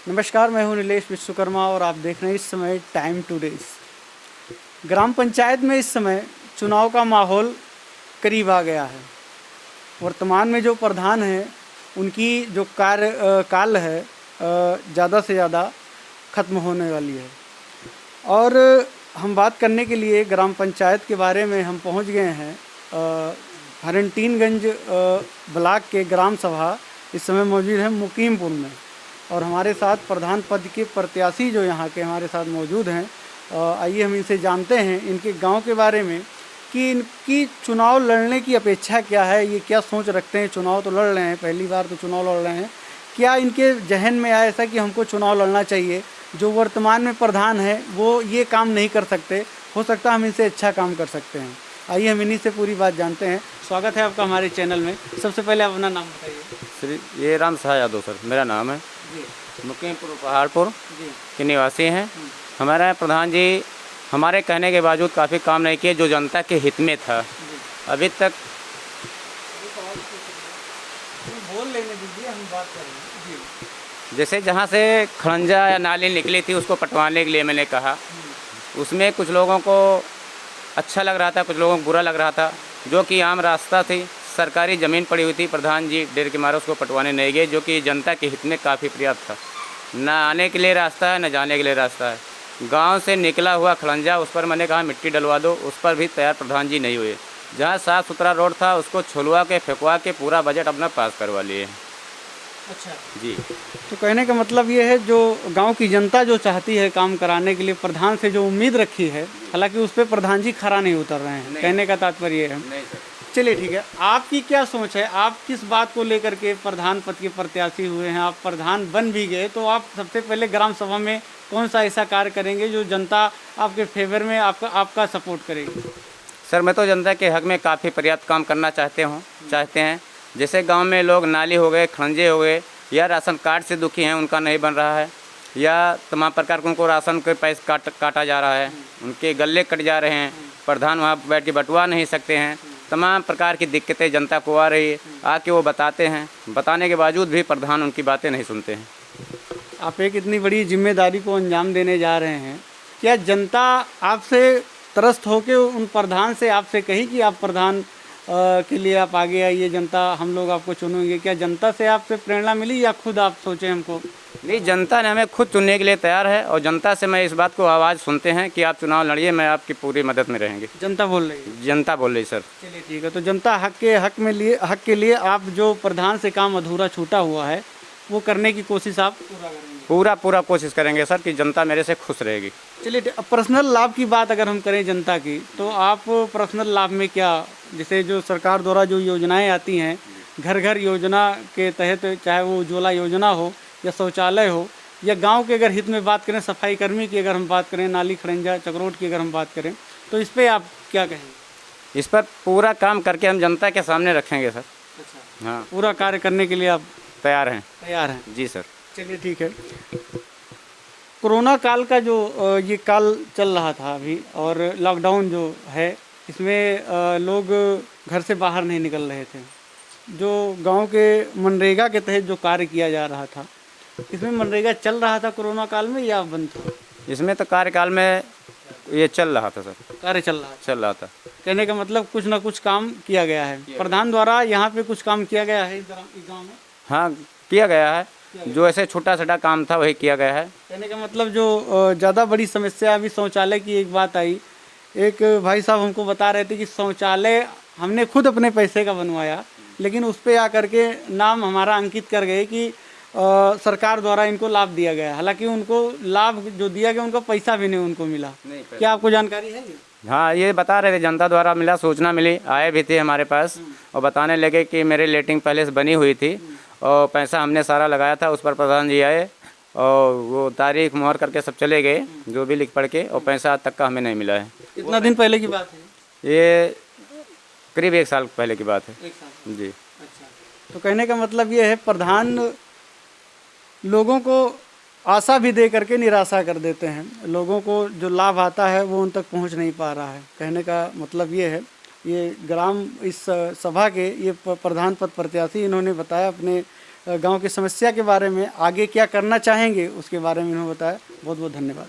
नमस्कार, मैं हूं नीलेश विश्वकर्मा और आप देख रहे हैं इस समय टाइम टुडेज। ग्राम पंचायत में इस समय चुनाव का माहौल करीब आ गया है। वर्तमान में जो प्रधान हैं उनकी जो काल है ज़्यादा से ज़्यादा ख़त्म होने वाली है और हम बात करने के लिए ग्राम पंचायत के बारे में हम पहुंच गए हैं हरनटीनगंज ब्लॉक के ग्राम सभा इस समय मौजूद है मुकीमपुर में और हमारे साथ प्रधान पद के प्रत्याशी जो यहाँ के हमारे साथ मौजूद हैं। आइए हम इनसे जानते हैं इनके गांव के बारे में कि इनकी चुनाव लड़ने की अपेक्षा क्या है, ये क्या सोच रखते हैं। चुनाव तो लड़ रहे हैं, पहली बार तो चुनाव लड़ रहे हैं, क्या इनके जहन में आया ऐसा कि हमको चुनाव लड़ना चाहिए। जो वर्तमान में प्रधान है वो ये काम नहीं कर सकते, हो सकता है हम इनसे अच्छा काम कर सकते हैं। आइए हम इन्हीं से पूरी बात जानते हैं। स्वागत है आपका हमारे चैनल में। सबसे पहले आप अपना नाम बताइए। श्री ये राम सहाय यादव सर मेरा नाम है। मुकीमपुर पहाड़पुर के निवासी हैं। हमारे प्रधान जी हमारे कहने के बावजूद काफ़ी काम नहीं किए जो जनता के हित में था। अभी तक बोल लेने दीजिए, हम बात करेंगे। जैसे जहाँ से खड़ंजा या नाली निकली थी उसको पटवाने के लिए मैंने कहा, उसमें कुछ लोगों को अच्छा लग रहा था, कुछ लोगों को बुरा लग रहा था। जो कि आम रास्ता थी, सरकारी ज़मीन पड़ी हुई थी, प्रधान जी डर के मारे उसको पटवाने नहीं गए, जो कि जनता के हित में काफ़ी पर्याप्त था। न आने के लिए रास्ता है, न जाने के लिए रास्ता है। गांव से निकला हुआ खड़ंजा, उस पर मैंने कहा मिट्टी डलवा दो, उस पर भी तैयार प्रधान जी नहीं हुए। जहां साफ़ सुथरा रोड था उसको छुलवा के फेंकवा के पूरा बजट अपना पास करवा लिए। अच्छा जी, तो कहने का मतलब ये है जो गांव की जनता जो चाहती है काम कराने के लिए प्रधान से जो उम्मीद रखी है, हालांकि उस पर प्रधान जी खरा नहीं उतर रहे हैं। कहने का तात्पर्य है। नहीं सर। चलिए ठीक है, आपकी क्या सोच है, आप किस बात को लेकर के प्रधान पद के प्रत्याशी हुए हैं, आप प्रधान बन भी गए तो आप सबसे पहले ग्राम सभा में कौन सा ऐसा कार्य करेंगे जो जनता आपके फेवर में आपका सपोर्ट करेगी। सर मैं तो जनता के हक में काफ़ी पर्याप्त काम करना चाहते हैं। जैसे गांव में लोग नाली हो गए, खड़ंजे हो गए, या राशन कार्ड से दुखी हैं उनका नहीं बन रहा है, या तमाम प्रकार के उनको राशन के पैसे काटा जा रहा है, उनके गले कट जा रहे हैं, प्रधान वहाँ बैठ के बंटवा नहीं सकते हैं। तमाम प्रकार की दिक्कतें जनता को आ रही है, आके वो बताते हैं, बताने के बावजूद भी प्रधान उनकी बातें नहीं सुनते हैं। आप एक इतनी बड़ी जिम्मेदारी को अंजाम देने जा रहे हैं, क्या जनता आपसे त्रस्त होकर उन प्रधान से आपसे कही कि आप प्रधान के लिए आप आगे आइए, जनता हम लोग आपको चुनेंगे। क्या जनता से आपसे प्रेरणा मिली या खुद आप सोचे हमको? नहीं, जनता ने हमें खुद चुनने के लिए तैयार है और जनता से मैं इस बात को आवाज़ सुनते हैं कि आप चुनाव लड़िए, मैं आपकी पूरी मदद में रहेंगे। जनता बोल रही है। जनता बोल रही सर। चलिए ठीक है, तो जनता हक के लिए आप जो प्रधान से काम अधूरा छूटा हुआ है वो करने की कोशिश आप पूरा करेंगे। पूरा कोशिश करेंगे सर कि जनता मेरे से खुश रहेगी। चलिए, पर्सनल लाभ की बात अगर हम करें जनता की, तो आप पर्सनल लाभ में क्या, जैसे जो सरकार द्वारा जो योजनाएं आती हैं, घर घर योजना के तहत, चाहे वो उज्ज्वला योजना हो या शौचालय हो, या गांव के अगर हित में बात करें, सफाई कर्मी की अगर हम बात करें, नाली खड़ंजा चक्रोट की अगर हम बात करें, तो इस पर आप क्या कहेंगे? इस पर पूरा काम करके हम जनता के सामने रखेंगे सर। अच्छा, हाँ, पूरा कार्य करने के लिए आप तैयार हैं। तैयार हैं? जी सर। चलिए ठीक है। कोरोना काल का जो ये काल चल रहा था अभी, और लॉकडाउन जो है, इसमें लोग घर से बाहर नहीं निकल रहे थे। जो गांव के मनरेगा के तहत जो कार्य किया जा रहा था, इसमें मनरेगा चल रहा था कोरोना काल में या बंद था? इसमें तो कार्यकाल में ये चल रहा था सर। कार्य चल रहा था। कहने का मतलब कुछ ना कुछ काम किया गया है प्रधान द्वारा। यहाँ पे कुछ काम किया गया है इस गाँव में? हाँ, किया गया है। जो ऐसे छोटा छोटा काम था वही किया गया है। कहने का मतलब जो ज़्यादा बड़ी समस्या अभी शौचालय की एक बात आई। एक भाई साहब हमको बता रहे थे कि शौचालय हमने खुद अपने पैसे का बनवाया, लेकिन उस पर आकर के नाम हमारा अंकित कर गए कि सरकार द्वारा इनको लाभ दिया गया। हालांकि उनको लाभ जो दिया गया उनको पैसा भी नहीं उनको मिला। क्या आपको जानकारी है? हाँ, ये बता रहे थे जनता द्वारा मिला, सूचना मिली, आए भी थे हमारे पास और बताने लगे कि मेरी लेटरिन पहले से बनी हुई थी और पैसा हमने सारा लगाया था। उस पर प्रधान जी आए और वो तारीख मुहर करके सब चले गए, जो भी लिख पढ़ के, और पैसा आज तक का हमें नहीं मिला है। कितना दिन पहले की बात है? ये करीब 1 साल पहले की बात है। 1 साल? जी। अच्छा, तो कहने का मतलब ये है प्रधान लोगों को आशा भी दे करके निराशा कर देते हैं। लोगों को जो लाभ आता है वो उन तक पहुंच नहीं पा रहा है। कहने का मतलब ये है। ये ग्राम इस सभा के ये प्रधान पद प्रत्याशी इन्होंने बताया अपने गांव की समस्या के बारे में आगे क्या करना चाहेंगे उसके बारे में उन्होंने बताया। बहुत बहुत धन्यवाद।